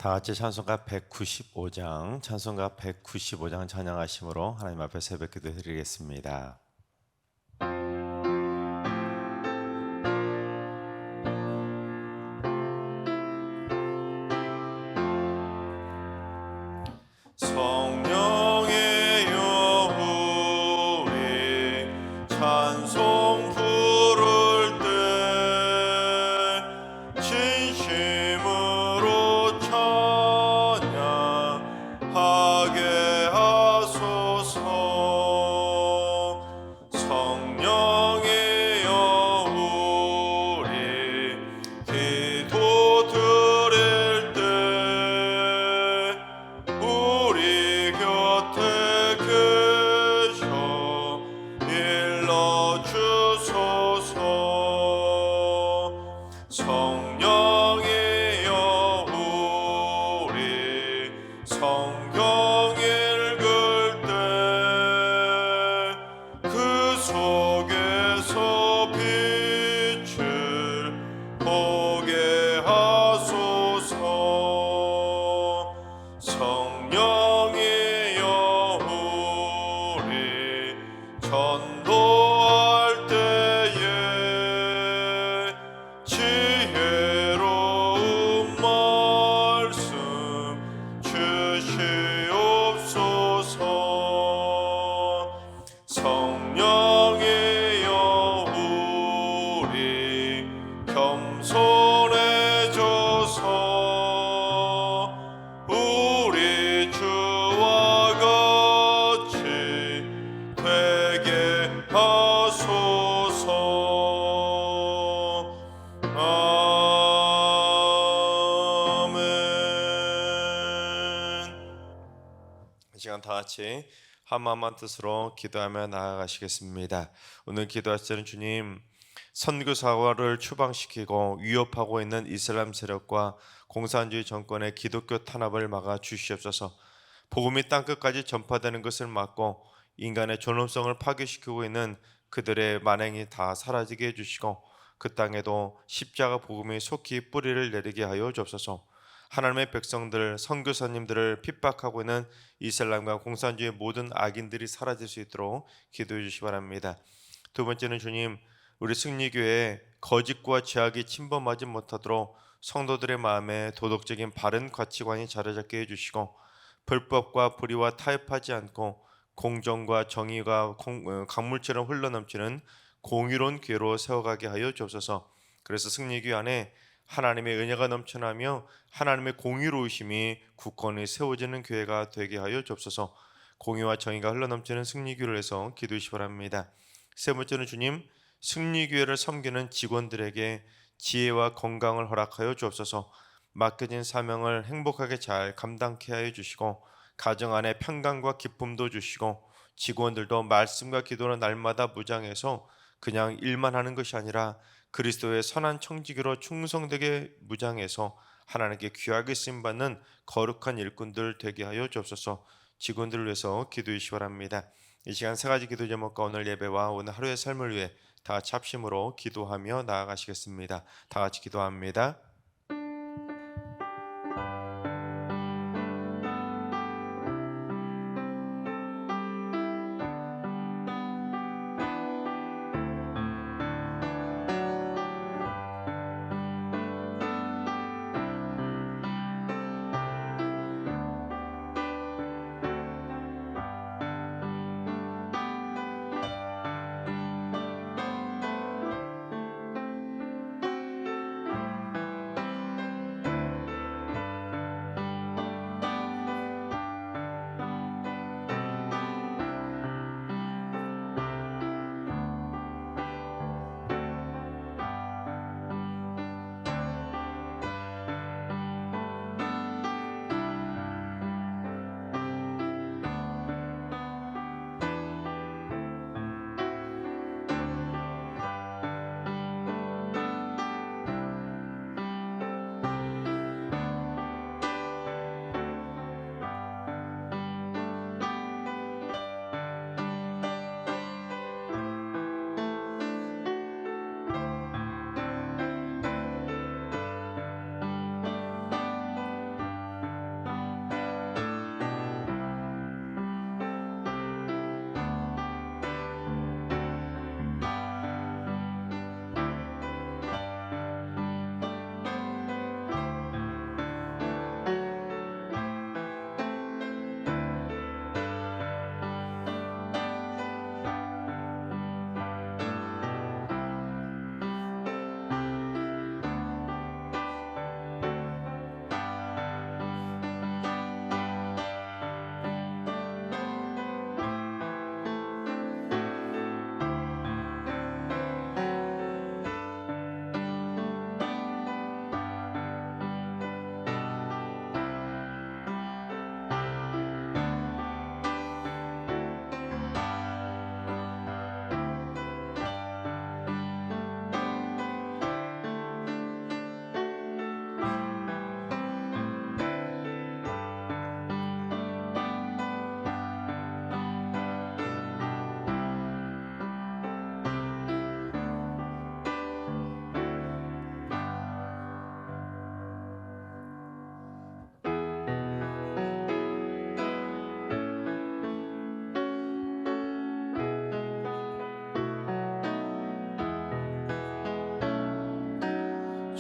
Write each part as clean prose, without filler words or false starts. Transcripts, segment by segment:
다 같이 찬송가 195장, 찬송가 195장 찬양하심으로 하나님 앞에 새벽 기도 드리겠습니다. 성령의 여호의 찬송 부를 때 진심으로 찬양하게 하소서. 성령의 여호의 기도 드릴 때 우리 곁에 계셔 일러주소서. 성령의 여호의 성경 읽을 때 그 속에서 빛을 보게 하소서. 성령의 여호의 전도할 때에 지혜로운 말씀 주시옵소서. 성령의 여호의 겸손해져서 우리 주와 같이 되게 하소서. 아멘. 이 시간 다 같이 한마음만 뜻으로 기도하며 나아가시겠습니다. 오늘 기도하시는 주님, 선교사화를 추방시키고 위협하고 있는 이슬람 세력과 공산주의 정권의 기독교 탄압을 막아 주시옵소서. 복음이 땅끝까지 전파되는 것을 막고 인간의 존엄성을 파괴시키고 있는 그들의 만행이 다 사라지게 해주시고 그 땅에도 십자가 복음이 속히 뿌리를 내리게 하여 주옵소서. 하나님의 백성들, 선교사님들을 핍박하고 있는 이슬람과 공산주의 모든 악인들이 사라질 수 있도록 기도해 주시기 바랍니다. 두 번째는 주님, 우리 승리교회에 거짓과 죄악이 침범하지 못하도록 성도들의 마음에 도덕적인 바른 가치관이 자리 잡게 해주시고 불법과 불의와 타협하지 않고 공정과 정의가 강물처럼 흘러넘치는 공의로운 교회로 세워가게 하여 주옵소서. 그래서 승리교회 안에 하나님의 은혜가 넘쳐나며 하나님의 공의로우심이 굳건히 세워지는 교회가 되게 하여 주옵소서. 공의와 정의가 흘러넘치는 승리교회를 해서 기도하시기 바랍니다. 세 번째는 주님, 승리교회를 섬기는 직원들에게 지혜와 건강을 허락하여 주옵소서. 맡겨진 사명을 행복하게 잘 감당케 하여 주시고 가정 안에 평강과 기쁨도 주시고 직원들도 말씀과 기도로 날마다 무장해서 그냥 일만 하는 것이 아니라 그리스도의 선한 청지기로 충성되게 무장해서 하나님께 귀하게 쓰임받는 거룩한 일꾼들 되게 하여 주옵소서. 직원들을 위해서 기도해 주시기 바랍니다. 이 시간 세 가지 기도 제목과 오늘 예배와 오늘 하루의 삶을 위해 다 같이 합심으로 기도하며 나아가시겠습니다. 다 같이 기도합니다.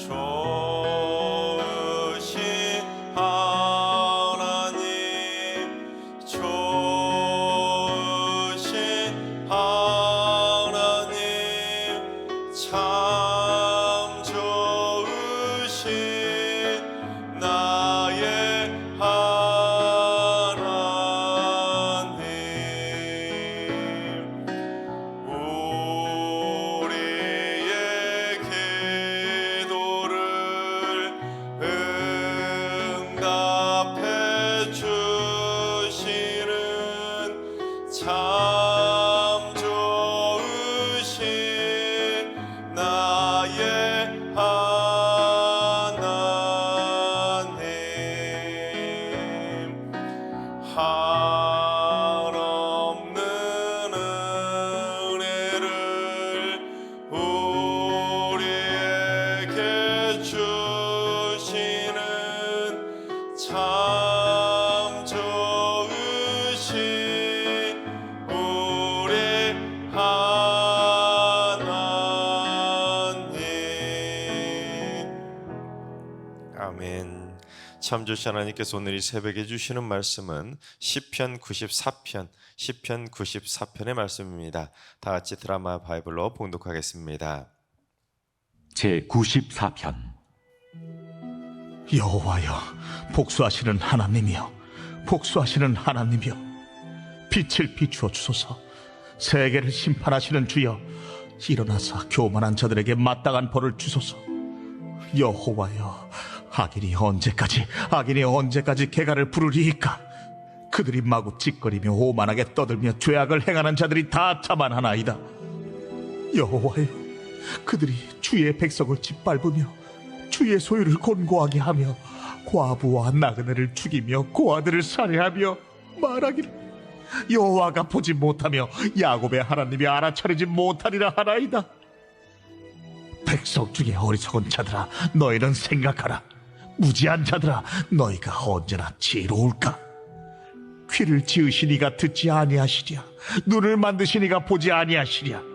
좋으신 하나님 좋으신 하나님 참 좋으신 나의 하나님 우리의 기도를 응답해 주시는 참 좋으신 나의 하나님 한없는 은혜를 우리에게 주시는 참 좋으신 우리 하나님. 아멘. 참 좋으신 하나님께서 오늘 이 새벽에 주시는 말씀은 시편 94편의 말씀입니다. 다 같이 드라마 바이블로 봉독하겠습니다. 제 94편. 여호와여, 복수하시는 하나님이여, 복수하시는 하나님이여, 빛을 비추어 주소서. 세계를 심판하시는 주여, 일어나사 교만한 자들에게 마땅한 벌을 주소서. 여호와여, 악인이 언제까지 개가를 부르리이까? 그들이 마구 찌꺼리며 오만하게 떠들며 죄악을 행하는 자들이 다 자만하나이다. 여호와여, 그들이 주의 백성을 짓밟으며 주의 소유를 곤고하게 하며 과부와 나그네를 죽이며 고아들을 살해하며 말하기를 여호와가 보지 못하며 야곱의 하나님이 알아차리지 못하리라 하나이다. 백성 중에 어리석은 자들아, 너희는 생각하라. 무지한 자들아, 너희가 언제나 지혜로울까? 귀를 지으시니가 듣지 아니하시랴, 눈을 만드시니가 보지 아니하시랴.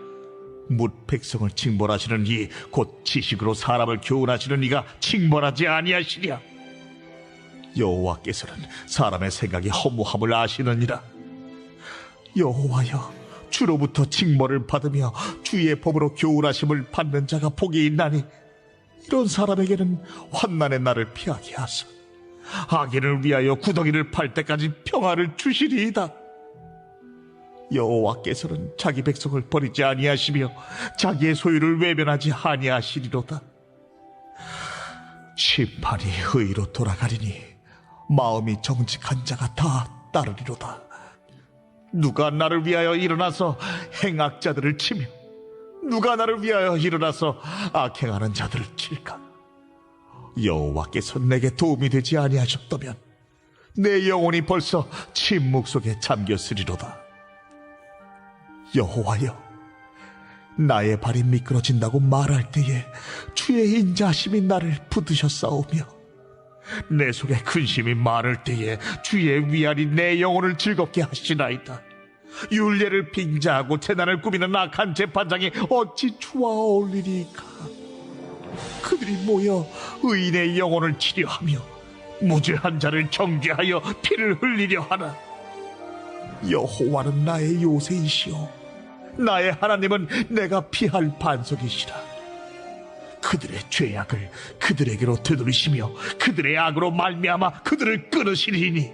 뭇 백성을 징벌하시는 이 곧 지식으로 사람을 교훈하시는 이가 징벌하지 아니하시랴. 여호와께서는 사람의 생각이 허무함을 아시느니라. 여호와여, 주로부터 징벌을 받으며 주의 법으로 교훈하심을 받는 자가 복이 있나니 이런 사람에게는 환난의 날을 피하게 하사 악인을 위하여 구덩이를 팔 때까지 평화를 주시리이다. 여호와께서는 자기 백성을 버리지 아니하시며 자기의 소유를 외면하지 아니하시리로다. 심판이 의로 돌아가리니 마음이 정직한 자가 다 따르리로다. 누가 나를 위하여 일어나서 행악자들을 치며 누가 나를 위하여 일어나서 악행하는 자들을 칠까? 여호와께서 내게 도움이 되지 아니하셨다면 내 영혼이 벌써 침묵 속에 잠겼으리로다. 여호와여, 나의 발이 미끄러진다고 말할 때에 주의 인자하심이 나를 붙드셨사오며 내 속에 근심이 많을 때에 주의 위안이 내 영혼을 즐겁게 하시나이다. 율례를 빙자하고 재난을 꾸미는 악한 재판장이 어찌 주와 어울리리까? 그들이 모여 의인의 영혼을 치려하며 무죄한 자를 정죄하여 피를 흘리려 하나. 여호와는 나의 요새이시오, 나의 하나님은 내가 피할 반석이시라. 그들의 죄악을 그들에게로 되돌리시며 그들의 악으로 말미암아 그들을 끊으시리니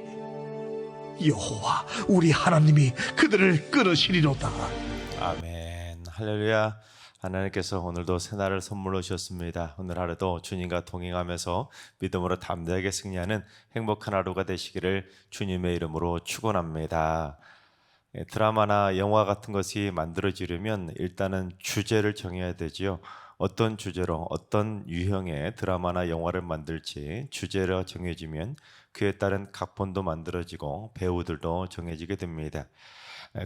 여호와 우리 하나님이 그들을 끊으시리로다. 아멘. 할렐루야. 하나님께서 오늘도 새날을 선물로 주셨습니다. 오늘 하루도 주님과 동행하면서 믿음으로 담대하게 승리하는 행복한 하루가 되시기를 주님의 이름으로 축원합니다. 드라마나 영화 같은 것이 만들어지려면 일단은 주제를 정해야 되지요. 어떤 주제로 어떤 유형의 드라마나 영화를 만들지 주제가 정해지면 그에 따른 각본도 만들어지고 배우들도 정해지게 됩니다.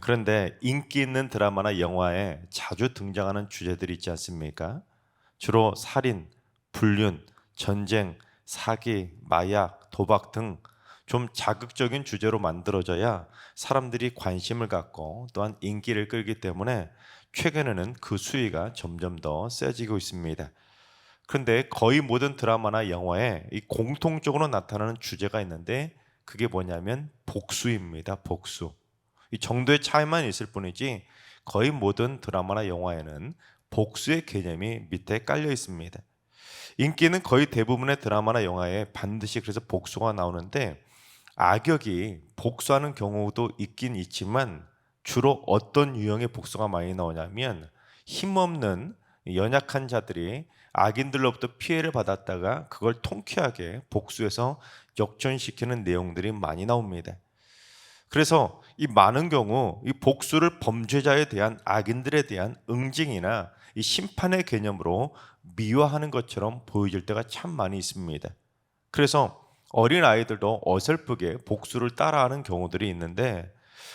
그런데 인기 있는 드라마나 영화에 자주 등장하는 주제들이 있지 않습니까? 주로 살인, 불륜, 전쟁, 사기, 마약, 도박 등 좀 자극적인 주제로 만들어져야 사람들이 관심을 갖고 또한 인기를 끌기 때문에 최근에는 그 수위가 점점 더 세지고 있습니다. 그런데 거의 모든 드라마나 영화에 이 공통적으로 나타나는 주제가 있는데 그게 뭐냐면 복수입니다. 복수. 이 정도의 차이만 있을 뿐이지 거의 모든 드라마나 영화에는 복수의 개념이 밑에 깔려 있습니다. 인기는 거의 대부분의 드라마나 영화에 반드시 그래서 복수가 나오는데 악역이 복수하는 경우도 있긴 있지만 주로 어떤 유형의 복수가 많이 나오냐면 힘없는 연약한 자들이 악인들로부터 피해를 받았다가 그걸 통쾌하게 복수해서 역전시키는 내용들이 많이 나옵니다. 그래서 이 많은 경우 이 복수를 범죄자에 대한 악인들에 대한 응징이나 이 심판의 개념으로 미화하는 것처럼 보여질 때가 참 많이 있습니다. 그래서 어린 아이들도 어설프게 복수를 따라하는 경우들이 있는데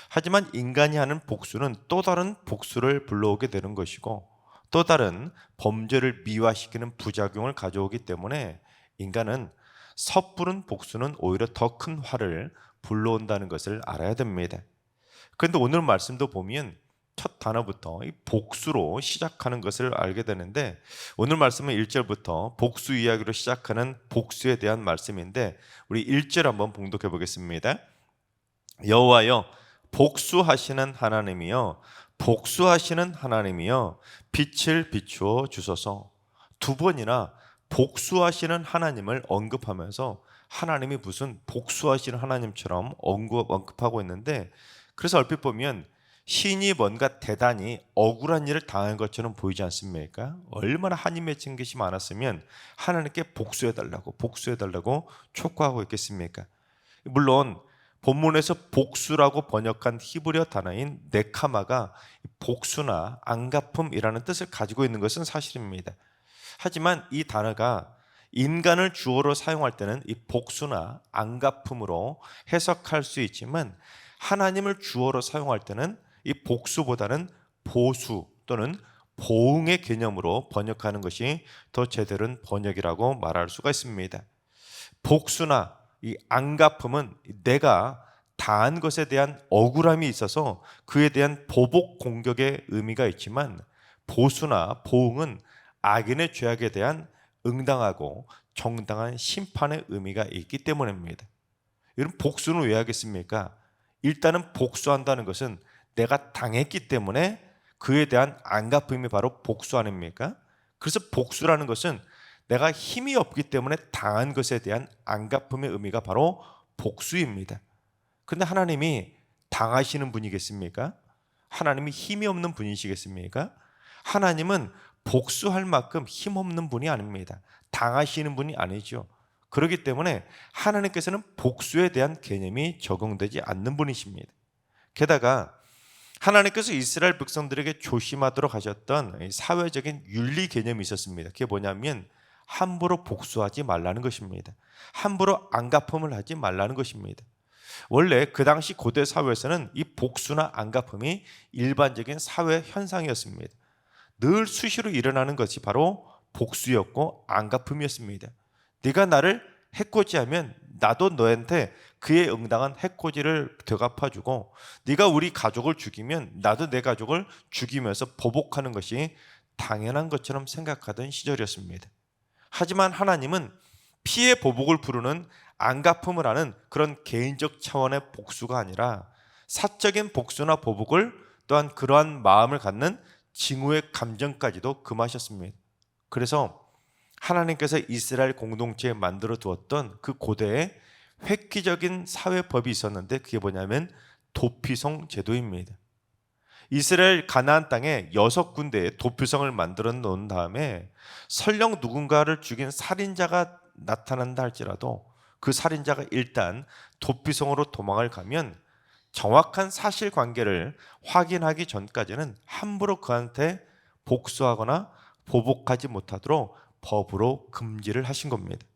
하지만 인간이 하는 복수는 또 다른 복수를 불러오게 되는 것이고 또 다른 범죄를 미화시키는 부작용을 가져오기 때문에 인간은 섣부른 복수는 오히려 더 큰 화를 불러온다는 것을 알아야 됩니다. 그런데 오늘 말씀도 보면 첫 단어부터 이 복수로 시작하는 것을 알게 되는데 오늘 말씀은 1절부터 복수 이야기로 시작하는 복수에 대한 말씀인데 우리 1절 한번 봉독해 보겠습니다. 여호와여 복수하시는 하나님이여 복수하시는 하나님이여 빛을 비추어 주소서. 두 번이나 복수하시는 하나님을 언급하면서 하나님이 무슨 복수하시는 하나님처럼 언급하고 있는데 그래서 얼핏 보면 시인이 뭔가 대단히 억울한 일을 당한 것처럼 보이지 않습니까? 얼마나 한이 맺힌 것이 많았으면 하나님께 복수해달라고 촉구하고 있겠습니까? 물론 본문에서 복수라고 번역한 히브리어 단어인 네카마가 복수나 안갚음이라는 뜻을 가지고 있는 것은 사실입니다. 하지만 이 단어가 인간을 주어로 사용할 때는 이 복수나 안갚음으로 해석할 수 있지만 하나님을 주어로 사용할 때는 이 복수보다는 보수 또는 보응의 개념으로 번역하는 것이 더 제대로인 번역이라고 말할 수가 있습니다. 복수나 이 안갚음은 내가 당한 것에 대한 억울함이 있어서 그에 대한 보복 공격의 의미가 있지만 보수나 보응은 악인의 죄악에 대한 응당하고 정당한 심판의 의미가 있기 때문입니다. 여러분 복수는 왜 하겠습니까? 일단은 복수한다는 것은 내가 당했기 때문에 그에 대한 안갚음이 바로 복수 아닙니까? 그래서 복수라는 것은 내가 힘이 없기 때문에 당한 것에 대한 안갚음의 의미가 바로 복수입니다. 그런데 하나님이 당하시는 분이겠습니까? 하나님이 힘이 없는 분이시겠습니까? 하나님은 복수할 만큼 힘없는 분이 아닙니다. 당하시는 분이 아니죠. 그렇기 때문에 하나님께서는 복수에 대한 개념이 적용되지 않는 분이십니다. 게다가 하나님께서 이스라엘 백성들에게 조심하도록 하셨던 사회적인 윤리 개념이 있었습니다. 그게 뭐냐면 함부로 복수하지 말라는 것입니다. 함부로 안갚음을 하지 말라는 것입니다. 원래 그 당시 고대 사회에서는 이 복수나 안갚음이 일반적인 사회 현상이었습니다. 늘 수시로 일어나는 것이 바로 복수였고 안갚음이었습니다. 네가 나를 해코지하면 나도 너한테 그에 응당한 해코지를 되갚아주고 네가 우리 가족을 죽이면 나도 내 가족을 죽이면서 보복하는 것이 당연한 것처럼 생각하던 시절이었습니다. 하지만 하나님은 피해 보복을 부르는 안갚음을 하는 그런 개인적 차원의 복수가 아니라 사적인 복수나 보복을 또한 그러한 마음을 갖는 징후의 감정까지도 금하셨습니다. 그래서 하나님께서 이스라엘 공동체에 만들어 두었던 그 고대의 획기적인 사회법이 있었는데 그게 뭐냐면 도피성 제도입니다. 이스라엘 가나안 땅에 6군데의 도피성을 만들어 놓은 다음에 설령 누군가를 죽인 살인자가 나타난다 할지라도 그 살인자가 일단 도피성으로 도망을 가면 정확한 사실관계를 확인하기 전까지는 함부로 그한테 복수하거나 보복하지 못하도록 법으로 금지를 하신 겁니다.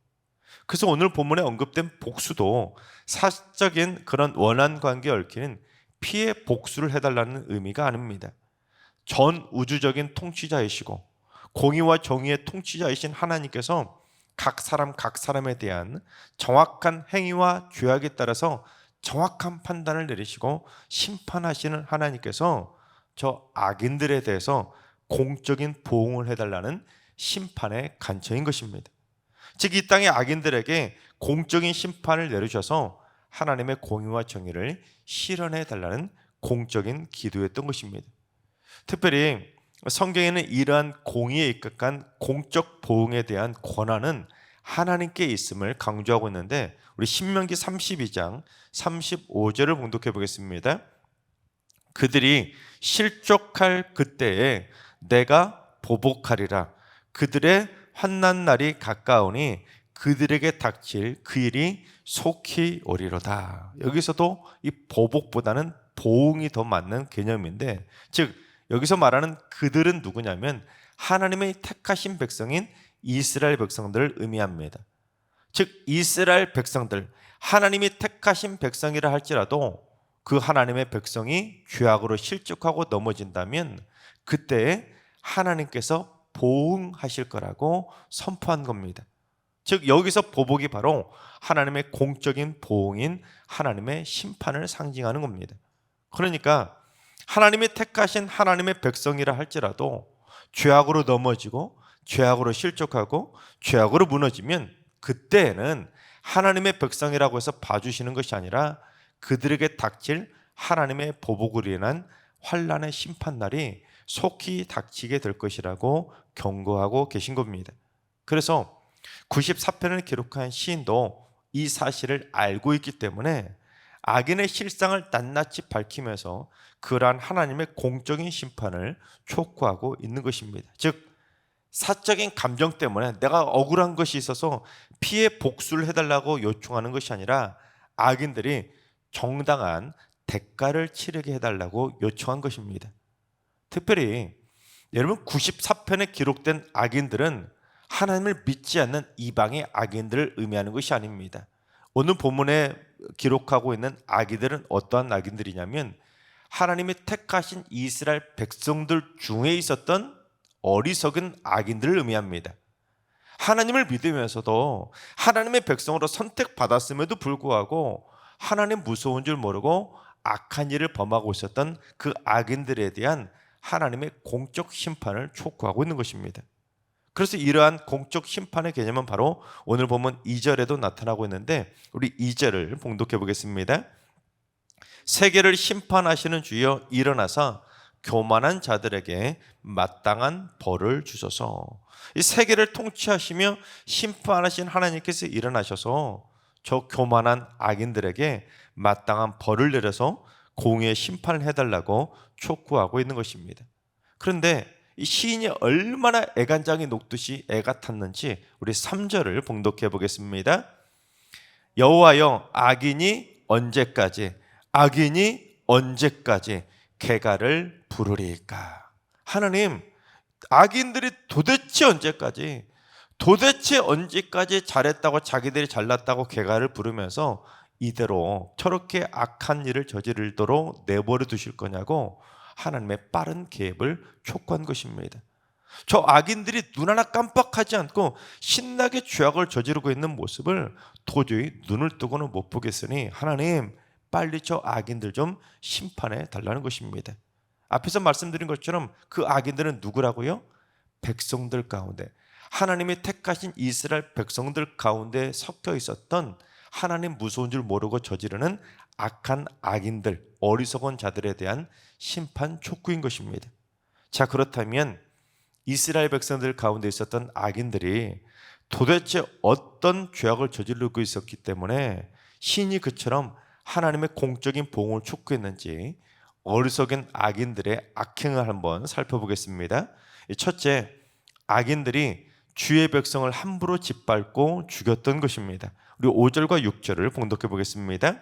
그래서 오늘 본문에 언급된 복수도 사적인 그런 원한 관계에 얽히는 피해 복수를 해달라는 의미가 아닙니다. 전 우주적인 통치자이시고 공의와 정의의 통치자이신 하나님께서 각 사람에 대한 정확한 행위와 죄악에 따라서 정확한 판단을 내리시고 심판하시는 하나님께서 저 악인들에 대해서 공적인 보응을 해달라는 심판의 간청인 것입니다. 즉 이 땅의 악인들에게 공적인 심판을 내리셔서 하나님의 공의와 정의를 실현해 달라는 공적인 기도였던 것입니다. 특별히 성경에는 이러한 공의에 입각한 공적 보응에 대한 권한은 하나님께 있음을 강조하고 있는데, 우리 신명기 32장 35절을 봉독해 보겠습니다. 그들이 실족할 그때에 내가 보복하리라. 그들의 환난 날이 가까우니 그들에게 닥칠 그 일이 속히 오리로다. 여기서도 이 보복보다는 보응이 더 맞는 개념인데, 즉 여기서 말하는 그들은 누구냐면 하나님의 택하신 백성인 이스라엘 백성들을 의미합니다. 즉 이스라엘 백성들, 하나님이 택하신 백성이라 할지라도 그 하나님의 백성이 죄악으로 실족하고 넘어진다면 그때 하나님께서 보응하실 거라고 선포한 겁니다. 즉 여기서 보복이 바로 하나님의 공적인 보응인 하나님의 심판을 상징하는 겁니다. 그러니까 하나님이 택하신 하나님의 백성이라 할지라도 죄악으로 넘어지고 죄악으로 실족하고 죄악으로 무너지면 그때에는 하나님의 백성이라고 해서 봐주시는 것이 아니라 그들에게 닥칠 하나님의 보복으로 인한 환난의 심판날이 속히 닥치게 될 것이라고 경고하고 계신 겁니다. 그래서 94편을 기록한 시인도 이 사실을 알고 있기 때문에 악인의 실상을 낱낱이 밝히면서 그러한 하나님의 공적인 심판을 촉구하고 있는 것입니다. 즉 사적인 감정 때문에 내가 억울한 것이 있어서 피해 복수를 해달라고 요청하는 것이 아니라 악인들이 정당한 대가를 치르게 해달라고 요청한 것입니다. 특별히 여러분 94편에 기록된 악인들은 하나님을 믿지 않는 이방의 악인들을 의미하는 것이 아닙니다. 오늘 본문에 기록하고 있는 악인들은 어떠한 악인들이냐면 하나님이 택하신 이스라엘 백성들 중에 있었던 어리석은 악인들을 의미합니다. 하나님을 믿으면서도 하나님의 백성으로 선택받았음에도 불구하고 하나님 무서운 줄 모르고 악한 일을 범하고 있었던 그 악인들에 대한 하나님의 공적 심판을 촉구하고 있는 것입니다. 그래서 이러한 공적 심판의 개념은 바로 오늘 보면 2절에도 나타나고 있는데, 우리 2절을 봉독해 보겠습니다. 세계를 심판하시는 주여 일어나사 교만한 자들에게 마땅한 벌을 주소서. 이 세계를 통치하시며 심판하신 하나님께서 일어나셔서 저 교만한 악인들에게 마땅한 벌을 내려서 공의의 심판을 해달라고 촉구하고 있는 것입니다. 그런데 이 시인이 얼마나 애간장이 녹듯이 애가 탔는지 우리 3절을 봉독해 보겠습니다. 여호와여 악인이 언제까지 개가를 부르리까. 하나님, 악인들이 도대체 언제까지 잘했다고 자기들이 잘났다고 개가를 부르면서 이대로 저렇게 악한 일을 저지르도록 내버려 두실 거냐고 하나님의 빠른 개입을 촉구한 것입니다. 저 악인들이 눈 하나 깜빡하지 않고 신나게 죄악을 저지르고 있는 모습을 도저히 눈을 뜨고는 못 보겠으니 하나님 빨리 저 악인들 좀 심판해 달라는 것입니다. 앞에서 말씀드린 것처럼 그 악인들은 누구라고요? 백성들 가운데, 하나님이 택하신 이스라엘 백성들 가운데 섞여 있었던 하나님 무서운 줄 모르고 저지르는 악한 악인들, 어리석은 자들에 대한 심판 촉구인 것입니다. 자, 그렇다면 이스라엘 백성들 가운데 있었던 악인들이 도대체 어떤 죄악을 저지르고 있었기 때문에 신이 그처럼 하나님의 공적인 보응을 촉구했는지 어리석은 악인들의 악행을 한번 살펴보겠습니다. 첫째, 악인들이 주의 백성을 함부로 짓밟고 죽였던 것입니다. 우리 5절과 6절을 봉독해 보겠습니다.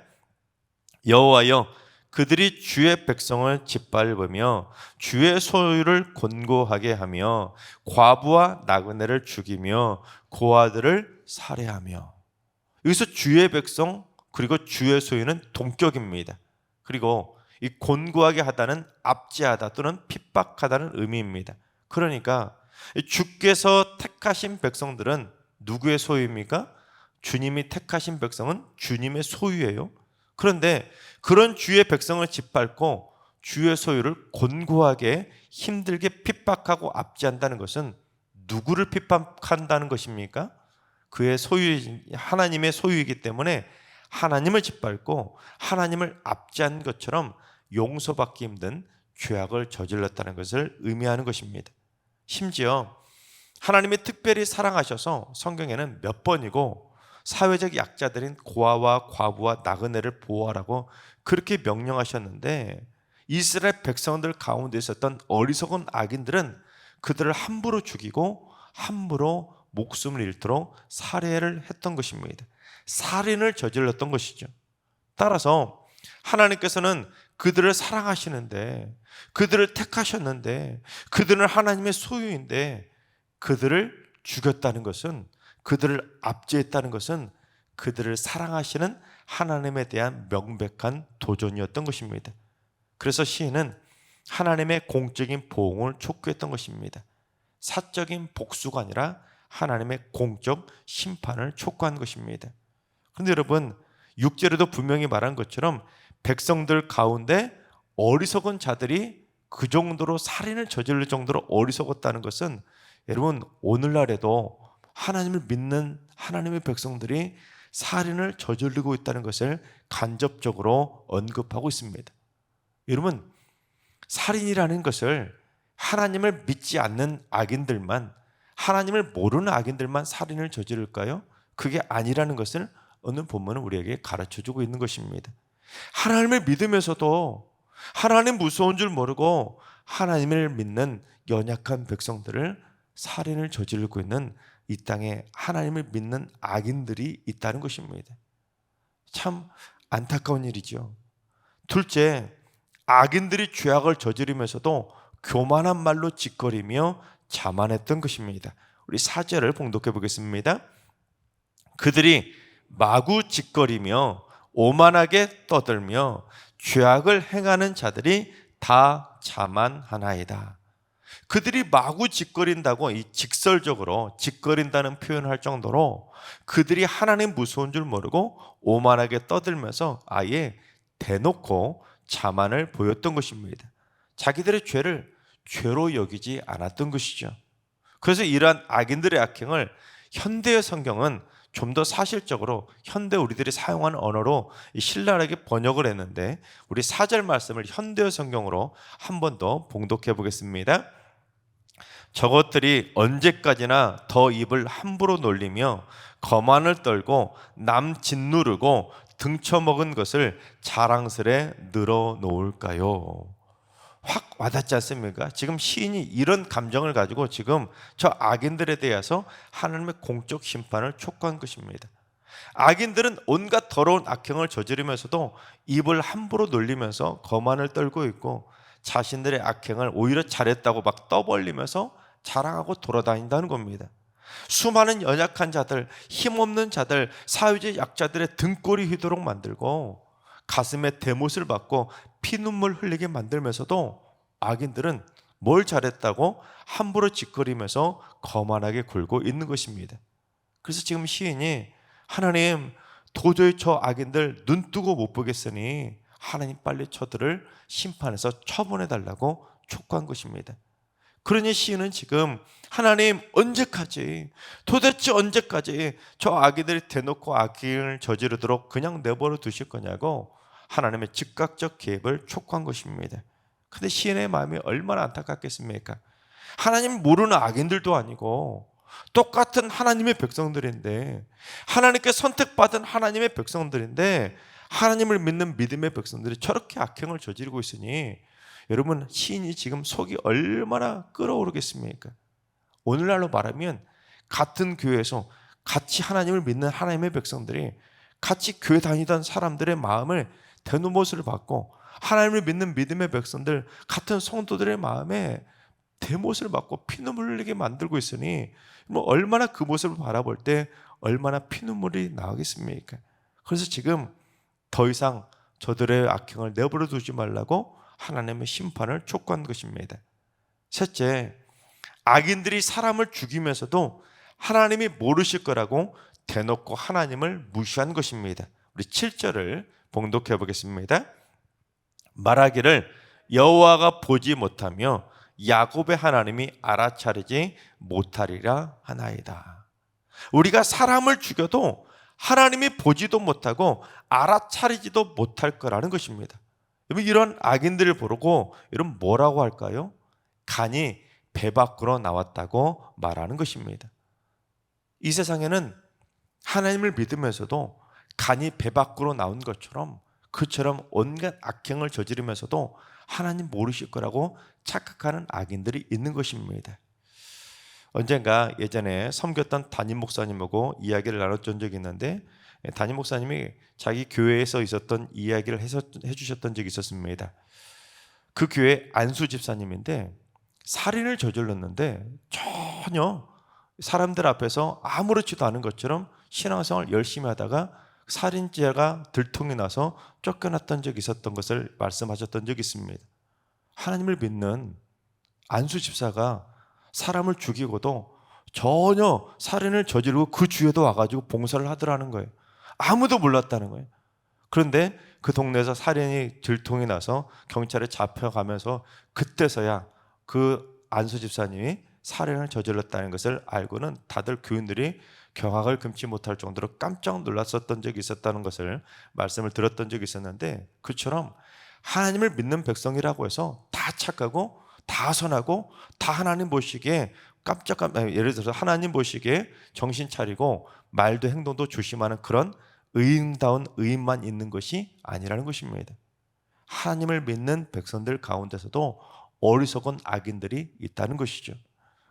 여호와여 그들이 주의 백성을 짓밟으며 주의 소유를 곤고하게 하며 과부와 나그네를 죽이며 고아들을 살해하며. 여기서 주의 백성 그리고 주의 소유는 동격입니다. 그리고 이 곤고하게 하다는 압제하다 또는 핍박하다는 의미입니다. 그러니까 주께서 택하신 백성들은 누구의 소유입니까? 주님이 택하신 백성은 주님의 소유예요. 그런데 그런 주의 백성을 짓밟고 주의 소유를 곤고하게 힘들게 핍박하고 압제한다는 것은 누구를 핍박한다는 것입니까? 그의 소유, 하나님의 소유이기 때문에 하나님을 짓밟고 하나님을 압제한 것처럼 용서받기 힘든 죄악을 저질렀다는 것을 의미하는 것입니다. 심지어 하나님이 특별히 사랑하셔서 성경에는 몇 번이고 사회적 약자들인 고아와 과부와 나그네를 보호하라고 그렇게 명령하셨는데, 이스라엘 백성들 가운데 있었던 어리석은 악인들은 그들을 함부로 죽이고 함부로 목숨을 잃도록 살해를 했던 것입니다. 살인을 저질렀던 것이죠. 따라서 하나님께서는 그들을 사랑하시는데, 그들을 택하셨는데, 그들은 하나님의 소유인데 그들을 죽였다는 것은, 그들을 압제했다는 것은 그들을 사랑하시는 하나님에 대한 명백한 도전이었던 것입니다. 그래서 시인은 하나님의 공적인 보응을 촉구했던 것입니다. 사적인 복수가 아니라 하나님의 공적 심판을 촉구한 것입니다. 그런데 여러분, 6절에도 분명히 말한 것처럼 백성들 가운데 어리석은 자들이 그 정도로 살인을 저지를 정도로 어리석었다는 것은, 여러분, 오늘날에도 하나님을 믿는 하나님의 백성들이 살인을 저지르고 있다는 것을 간접적으로 언급하고 있습니다. 여러분, 살인이라는 것을 하나님을 믿지 않는 악인들만, 하나님을 모르는 악인들만 살인을 저지를까요? 그게 아니라는 것을 오늘 본문은 우리에게 가르쳐주고 있는 것입니다. 하나님을 믿으면서도 하나님 무서운 줄 모르고 하나님을 믿는 연약한 백성들을 살인을 저지르고 있는 이 땅에 하나님을 믿는 악인들이 있다는 것입니다. 참 안타까운 일이죠. 둘째, 악인들이 죄악을 저지르면서도 교만한 말로 짓거리며 자만했던 것입니다. 우리 4절을 봉독해 보겠습니다. 그들이 마구 짓거리며 오만하게 떠들며 죄악을 행하는 자들이 다 자만하나이다. 그들이 마구 짓거린다고, 이 직설적으로 짓거린다는 표현을 할 정도로 그들이 하나님 무서운 줄 모르고 오만하게 떠들면서 아예 대놓고 자만을 보였던 것입니다. 자기들의 죄를 죄로 여기지 않았던 것이죠. 그래서 이러한 악인들의 악행을 현대의 성경은 좀 더 사실적으로 현대 우리들이 사용하는 언어로 신랄하게 번역을 했는데, 우리 4절 말씀을 현대의 성경으로 한 번 더 봉독해 보겠습니다. 저것들이 언제까지나 더 입을 함부로 놀리며 거만을 떨고 남 짓누르고 등쳐먹은 것을 자랑스레 늘어놓을까요? 확 와닿지 않습니까? 지금 시인이 이런 감정을 가지고 지금 저 악인들에 대해서 하나님의 공적 심판을 촉구한 것입니다. 악인들은 온갖 더러운 악행을 저지르면서도 입을 함부로 놀리면서 거만을 떨고 있고, 자신들의 악행을 오히려 잘했다고 막 떠벌리면서 자랑하고 돌아다닌다는 겁니다. 수많은 연약한 자들, 힘없는 자들, 사회적 약자들의 등골이 휘도록 만들고 가슴에 대못을 받고 피눈물 흘리게 만들면서도 악인들은 뭘 잘했다고 함부로 짓거리면서 거만하게 굴고 있는 것입니다. 그래서 지금 시인이 하나님, 도저히 저 악인들 눈뜨고 못 보겠으니 하나님 빨리 저들을 심판해서 처분해달라고 촉구한 것입니다. 그러니 시인은 지금 하나님, 언제까지, 도대체 언제까지 저 악인들이 대놓고 악행을 저지르도록 그냥 내버려 두실 거냐고 하나님의 즉각적 개입을 촉구한 것입니다. 그런데 시인의 마음이 얼마나 안타깝겠습니까? 하나님 모르는 악인들도 아니고 똑같은 하나님의 백성들인데, 하나님께 선택받은 하나님의 백성들인데, 하나님을 믿는 믿음의 백성들이 저렇게 악행을 저지르고 있으니 여러분, 시인이 지금 속이 얼마나 끓어오르겠습니까? 오늘날로 말하면 같은 교회에서 같이 하나님을 믿는 하나님의 백성들이 같이 교회 다니던 사람들의 마음을 대노못을 받고, 하나님을 믿는 믿음의 백성들, 같은 성도들의 마음에 대못을 받고 피눈물 흘리게 만들고 있으니 뭐 얼마나 그 모습을 바라볼 때 얼마나 피눈물이 나오겠습니까? 그래서 지금 더 이상 저들의 악행을 내버려 두지 말라고 하나님의 심판을 촉구한 것입니다. 셋째, 악인들이 사람을 죽이면서도 하나님이 모르실 거라고 대놓고 하나님을 무시한 것입니다. 우리 7절을 봉독해 보겠습니다. 말하기를 여호와가 보지 못하며 야곱의 하나님이 알아차리지 못하리라 하나이다. 우리가 사람을 죽여도 하나님이 보지도 못하고 알아차리지도 못할 거라는 것입니다. 이런 악인들을 보고 이런 뭐라고 할까요? 간이 배 밖으로 나왔다고 말하는 것입니다. 이 세상에는 하나님을 믿으면서도 간이 배 밖으로 나온 것처럼 그처럼 온갖 악행을 저지르면서도 하나님 모르실 거라고 착각하는 악인들이 있는 것입니다. 언젠가 예전에 섬겼던 담임 목사님하고 이야기를 나눴던 적이 있는데 담임 목사님이 자기 교회에서 있었던 이야기를 해주셨던 적이 있었습니다. 그 교회 안수 집사님인데 살인을 저질렀는데 전혀 사람들 앞에서 아무렇지도 않은 것처럼 신앙생활 열심히 하다가 살인죄가 들통이 나서 쫓겨났던 적이 있었던 것을 말씀하셨던 적이 있습니다. 하나님을 믿는 안수 집사가 사람을 죽이고도 전혀 살인을 저지르고 그 주에도 와가지고 봉사를 하더라는 거예요. 아무도 몰랐다는 거예요. 그런데 그 동네에서 살인이 들통이 나서 경찰에 잡혀가면서 그때서야 그 안수 집사님이 살인을 저질렀다는 것을 알고는 다들 교인들이 경악을 금치 못할 정도로 깜짝 놀랐었던 적이 있었다는 것을 말씀을 들었던 적이 있었는데, 그처럼 하나님을 믿는 백성이라고 해서 다 착하고 다 선하고 다 하나님 보시기에 예를 들어서 하나님 보시기에 정신 차리고 말도 행동도 조심하는 그런 의인다운 의인만 있는 것이 아니라는 것입니다. 하나님을 믿는 백성들 가운데서도 어리석은 악인들이 있다는 것이죠.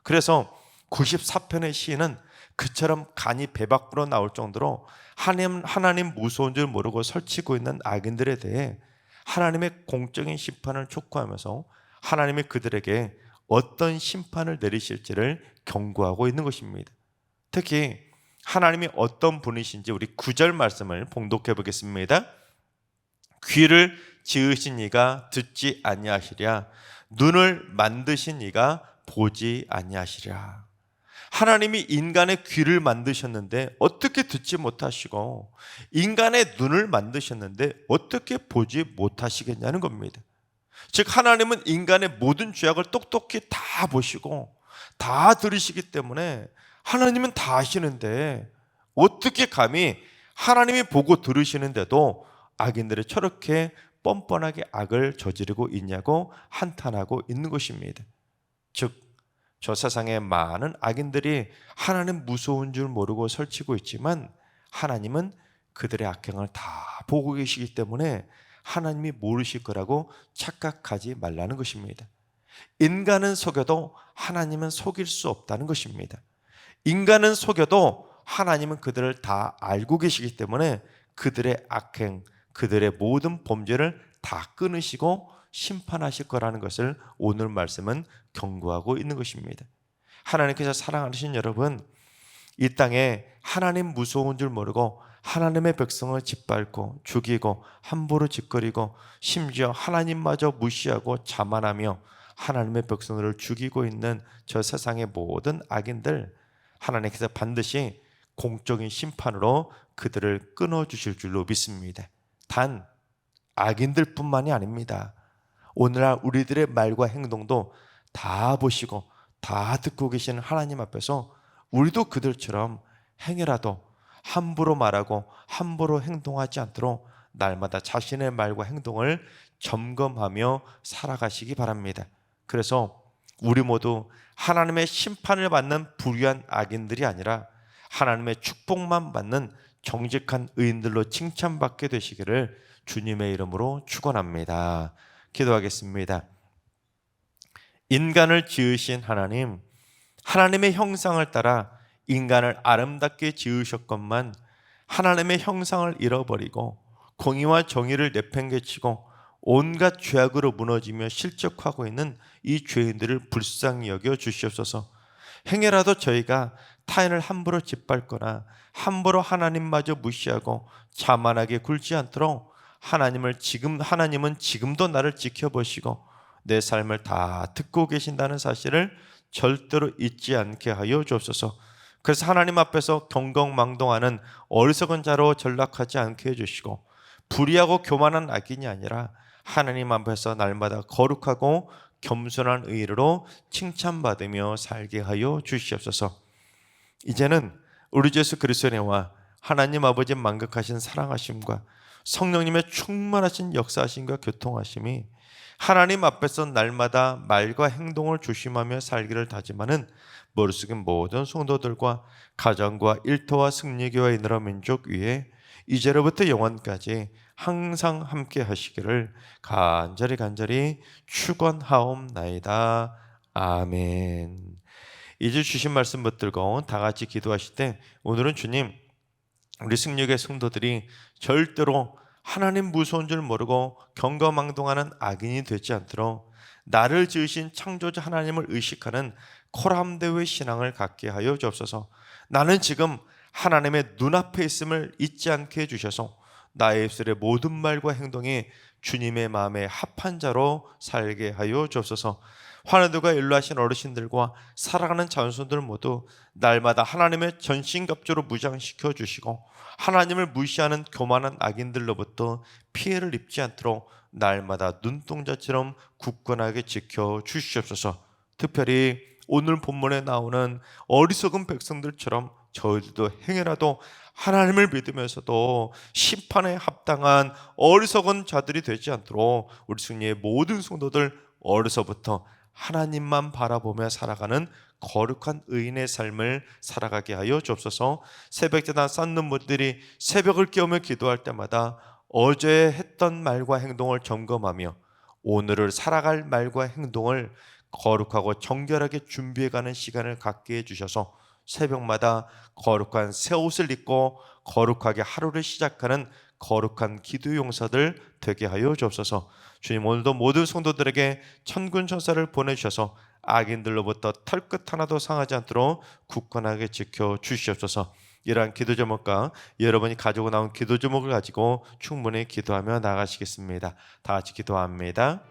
그래서 94편의 시인은 그처럼 간이 배 밖으로 나올 정도로 하나님 무서운 줄 모르고 설치고 있는 악인들에 대해 하나님의 공적인 심판을 촉구하면서 하나님이 그들에게 어떤 심판을 내리실지를 경고하고 있는 것입니다. 특히 하나님이 어떤 분이신지 우리 9절 말씀을 봉독해 보겠습니다. 귀를 지으신 이가 듣지 아니하시랴, 눈을 만드신 이가 보지 아니하시랴. 하나님이 인간의 귀를 만드셨는데 어떻게 듣지 못하시고 인간의 눈을 만드셨는데 어떻게 보지 못하시겠냐는 겁니다. 즉 하나님은 인간의 모든 죄악을 똑똑히 다 보시고 다 들으시기 때문에 하나님은 다 아시는데 어떻게 감히 하나님이 보고 들으시는데도 악인들이 저렇게 뻔뻔하게 악을 저지르고 있냐고 한탄하고 있는 것입니다. 즉 저 세상에 많은 악인들이 하나님 무서운 줄 모르고 설치고 있지만 하나님은 그들의 악행을 다 보고 계시기 때문에 하나님이 모르실 거라고 착각하지 말라는 것입니다. 인간은 속여도 하나님은 속일 수 없다는 것입니다. 인간은 속여도 하나님은 그들을 다 알고 계시기 때문에 그들의 악행, 그들의 모든 범죄를 다 끊으시고 심판하실 거라는 것을 오늘 말씀은 경고하고 있는 것입니다. 하나님께서 사랑하시는 여러분, 이 땅에 하나님 무서운 줄 모르고 하나님의 백성을 짓밟고 죽이고 함부로 짓거리고 심지어 하나님마저 무시하고 자만하며 하나님의 백성들을 죽이고 있는 저 세상의 모든 악인들, 하나님께서 반드시 공적인 심판으로 그들을 끊어주실 줄로 믿습니다. 단 악인들뿐만이 아닙니다. 오늘날 우리들의 말과 행동도 다 보시고 다 듣고 계시는 하나님 앞에서 우리도 그들처럼 행여라도 함부로 말하고 함부로 행동하지 않도록 날마다 자신의 말과 행동을 점검하며 살아가시기 바랍니다. 그래서 우리 모두 하나님의 심판을 받는 불의한 악인들이 아니라 하나님의 축복만 받는 정직한 의인들로 칭찬받게 되시기를 주님의 이름으로 축원합니다. 기도하겠습니다. 인간을 지으신 하나님, 하나님의 형상을 따라 인간을 아름답게 지으셨건만 하나님의 형상을 잃어버리고 공의와 정의를 내팽개치고 온갖 죄악으로 무너지며 실족하고 있는 이 죄인들을 불쌍히 여겨 주시옵소서. 행여라도 저희가 타인을 함부로 짓밟거나 함부로 하나님마저 무시하고 자만하게 굴지 않도록 하나님은 지금도 나를 지켜보시고 내 삶을 다 듣고 계신다는 사실을 절대로 잊지 않게 하여 주옵소서. 그래서 하나님 앞에서 경건망동하는 어리석은 자로 전락하지 않게 해주시고 불의하고 교만한 악인이 아니라 하나님 앞에서 날마다 거룩하고 겸손한 의로 칭찬받으며 살게 하여 주시옵소서. 이제는 우리 주 예수 그리스도의 은혜와 하나님 아버지의 만극하신 사랑하심과 성령님의 충만하신 역사하심과 교통하심이 하나님 앞에서 날마다 말과 행동을 조심하며 살기를 다짐하는 머릿속의 모든 성도들과 가정과 일터와 승리교와 이 나라 민족 위에 이제로부터 영원까지 항상 함께 하시기를 간절히 축원하옵나이다. 아멘. 이제 주신 말씀 붙들고 다 같이 기도하실 때, 오늘은 주님, 우리 승리교회 성도들이 절대로 하나님 무서운 줄 모르고 경거망동하는 악인이 되지 않도록 나를 지으신 창조자 하나님을 의식하는 코람데오의 신앙을 갖게 하여 주옵소서. 나는 지금 하나님의 눈앞에 있음을 잊지 않게 해주셔서 나의 입술의 모든 말과 행동이 주님의 마음에 합한 자로 살게 하여 주옵소서. 환우들과 일루하신 어르신들과 사랑하는 자손들 모두 날마다 하나님의 전신갑주로 무장시켜 주시고 하나님을 무시하는 교만한 악인들로부터 피해를 입지 않도록 날마다 눈동자처럼 굳건하게 지켜 주시옵소서. 특별히 오늘 본문에 나오는 어리석은 백성들처럼 저희들도 행여라도 하나님을 믿으면서도 심판에 합당한 어리석은 자들이 되지 않도록 우리 승리의 모든 성도들 어려서부터 하나님만 바라보며 살아가는 거룩한 의인의 삶을 살아가게 하여 주옵소서. 새벽제단 쌓는 분들이 새벽을 깨우며 기도할 때마다 어제 했던 말과 행동을 점검하며 오늘을 살아갈 말과 행동을 거룩하고 정결하게 준비해가는 시간을 갖게 해주셔서 새벽마다 거룩한 새 옷을 입고 거룩하게 하루를 시작하는 거룩한 기도 용사들 되게 하여 주옵소서. 주님, 오늘도 모든 성도들에게 천군 천사를 보내주셔서 악인들로부터 털끝 하나도 상하지 않도록 굳건하게 지켜 주시옵소서. 이러한 기도 제목과 여러분이 가지고 나온 기도 제목을 가지고 충분히 기도하며 나가시겠습니다. 다 같이 기도합니다.